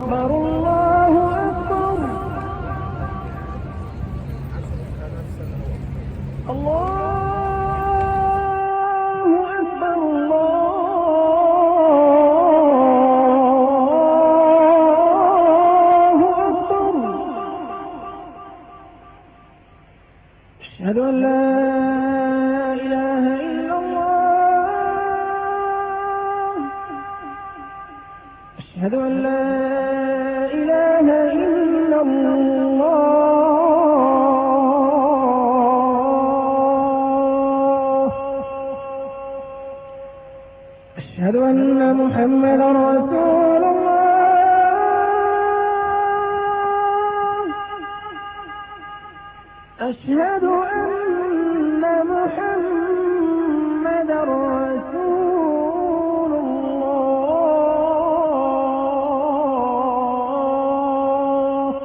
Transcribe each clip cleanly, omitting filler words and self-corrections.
أكبر الله أكبر الله أكبر الله أكبر أشهد أن لا إله إلا الله أشهد أن لا إله إلا الله أشهد أن محمدا رسول الله أشهد أن محمدا رسول الله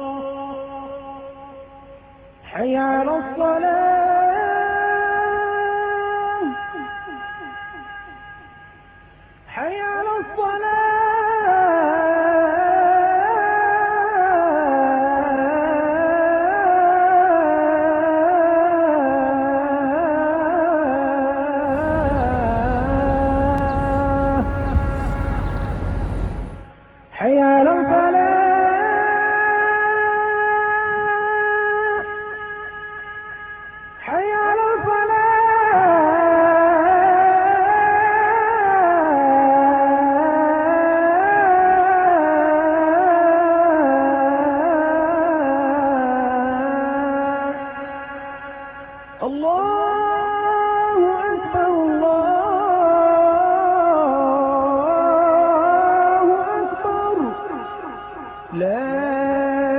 حي على الصلاة حي على الصلاة حي على الفلاح حي على الفلاح الله أكبر الله أكبر لا إله إلا الله لا